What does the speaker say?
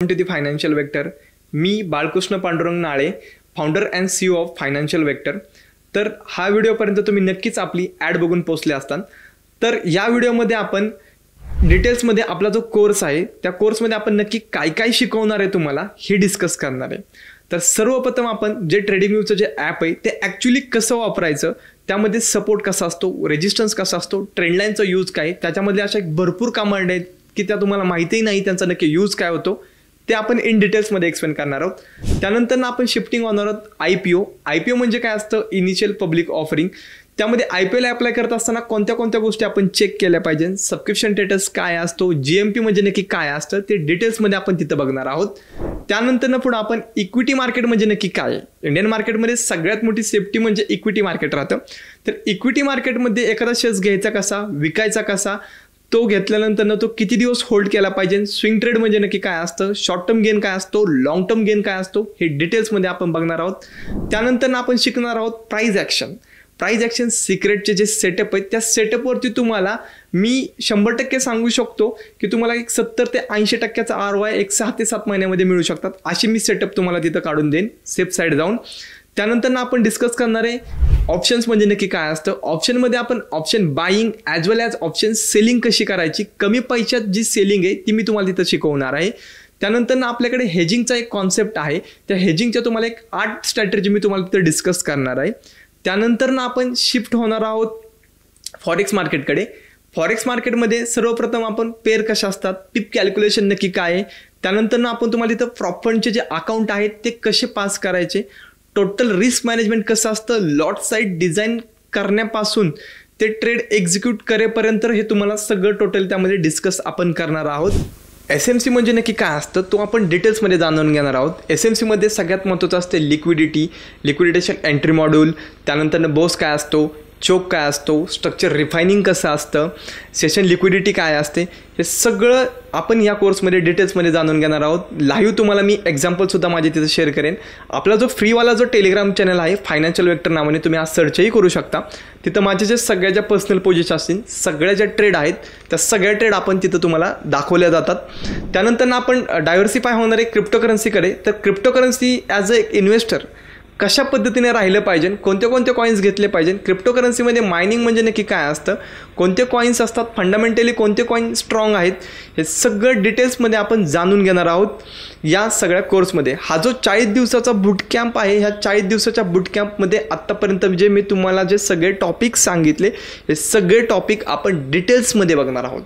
To the Financial Vector. मी Balkrishna Pandurang Nale, founder and CEO of Financial Vector. तर हा व्हिडिओपर्यंत तुम्ही नक्कीच आपली ॲड बघून पोहोचले असतात. तर या व्हिडिओमध्ये आपण डिटेल्समध्ये आपला जो कोर्स आहे त्या कोर्समध्ये आपण नक्की काय काय शिकवणार आहे तुम्हाला हे डिस्कस करणार आहे. तर सर्वप्रथम आपण जे ट्रेडिंग व्ह्यूचं जे ॲप आहे ते ॲक्च्युली कसं वापरायचं, त्यामध्ये सपोर्ट कसा असतो, रेजिस्टन्स कसा असतो, ट्रेंडलाईनचा यूज काय, त्याच्यामध्ये अशा भरपूर कमांड आहेत की त्या तुम्हाला माहितीही नाही त्यांचा नक्की यूज काय होतो, ते आपण इन डिटेल्समध्ये एक्सप्लेन करणार आहोत. त्यानंतर आपण शिफ्टिंग होणार आहोत IPO म्हणजे काय असतं, इनिशियल पब्लिक ऑफरिंग. त्यामध्ये IPO ला अप्लाय करत असताना कोणत्या कोणत्या गोष्टी आपण चेक केल्या पाहिजे, सबस्क्रिप्शन स्टेटस काय असतो, GMP म्हणजे नक्की काय असतं ते डिटेल्समध्ये आपण तिथं बघणार आहोत. त्यानंतर पुढे आपण इक्विटी मार्केट म्हणजे नक्की काय. इंडियन मार्केटमध्ये सगळ्यात मोठी सेफ्टी म्हणजे इक्विटी मार्केट राहतं. तर इक्विटी मार्केटमध्ये एखादा शेअर्स घ्यायचा कसा, विकायचा कसा, तो घेतल्यानंतर तो किती दिवस होल्ड केला पाहिजे, स्विंग ट्रेड म्हणजे नक्की काय असतं, शॉर्ट टर्म गेन काय असतो, लॉंग टर्म गेन काय असतो, हे डिटेल्समध्ये आपण बघणार आहोत. त्यानंतर आपण शिकणार आहोत प्राइस ॲक्शन सिक्रेटचे जे सेटअप आहेत त्या सेटअपवरती तुम्हाला मी 100% सांगू शकतो की तुम्हाला एक 70 ते 80% ROI एक 6 ते 7 महिन्यामध्ये मिळू शकतात. अशी मी सेटअप तुम्हाला तिथं काढून देईन सेफ साईड जाऊन. त्यानंतर आपण डिस्कस करणार आहे ऑप्शन्स म्हणजे नक्की काय असतं. ऑप्शनमध्ये आपण ऑप्शन बाईंग ॲज वेल ॲज ऑप्शन सेलिंग कशी करायची, कमी पैशात जी सेलिंग आहे ती मी तुम्हाला तिथं शिकवणार आहे. त्यानंतर आपल्याकडे हेजिंगचा एक कॉन्सेप्ट आहे, त्या हेजिंगच्या तुम्हाला एक 8 स्ट्रॅटेजी मी तुम्हाला तिथं डिस्कस करणार आहे. त्यानंतर आपण शिफ्ट होणार आहोत फॉरेक्स मार्केटकडे. फॉरेक्स मार्केटमध्ये सर्वप्रथम आपण पेअर कशा असतात, टिप कॅल्क्युलेशन नक्की काय आहे, त्यानंतर आपण तुम्हाला इथं प्रॉप फंडचे जे अकाउंट आहेत ते कसे पास करायचे, टोटल रिस्क मॅनेजमेंट कसं असतं, लॉट साईट डिझाईन करण्यापासून ते ट्रेड एक्झिक्यूट करेपर्यंत हे तुम्हाला सगळं टोटल त्यामध्ये डिस्कस आपण करणार आहोत. SMC म्हणजे नक्की काय असतं तो आपण डिटेल्समध्ये जाणून घेणार आहोत. SMC मध्ये सगळ्यात महत्त्वाचं असते लिक्विडिटेशन एंट्री मॉड्यूल, त्यानंतर बोस काय असतो, चोक काय असतो, स्ट्रक्चर रिफायनिंग कसं असतं, सेशन लिक्विडिटी काय असते, हे सगळं आपण या कोर्समध्ये डिटेल्समध्ये जाणून घेणार आहोत. लाईव्ह तुम्हाला मी एक्झाम्पलसुद्धा माझे तिथं शेअर करेन. आपला जो फ्रीवाला जो टेलिग्राम चॅनल आहे फायनान्शियल वेक्टर नावाने, तुम्ही आज सर्चही करू शकता. तिथं माझे जे सगळ्या ज्या पर्सनल पोझिशन असतील, सगळ्या ज्या ट्रेड आहेत त्या सगळ्या ट्रेड आपण तिथं तुम्हाला दाखवल्या जातात. त्यानंतर आपण डायव्हर्सिफाय होणारे क्रिप्टोकरन्सीकडे. तर क्रिप्टोकरन्सी ॲज अ इन्व्हेस्टर कशा पद्धतीने राहिलं पाहिजे, कोणते कोणते कॉईन्स घेतले पाहिजे, क्रिप्टोकरन्सीमध्ये मायनिंग म्हणजे नक्की काय असतं, कोणते कॉईन्स असतात, फंडामेंटली कोणते कॉईन स्ट्रॉंग आहेत, हे सगळं डिटेल्समध्ये आपण जाणून घेणार आहोत या सगळ्या कोर्समध्ये. हा जो 40 दिवसाचा बूट कॅम्प आहे, ह्या 40 दिवसाच्या बूट कॅम्पमध्ये आत्तापर्यंत जे मी तुम्हाला जे सगळे टॉपिक सांगितले हे सगळे टॉपिक आपण डिटेल्समध्ये बघणार आहोत.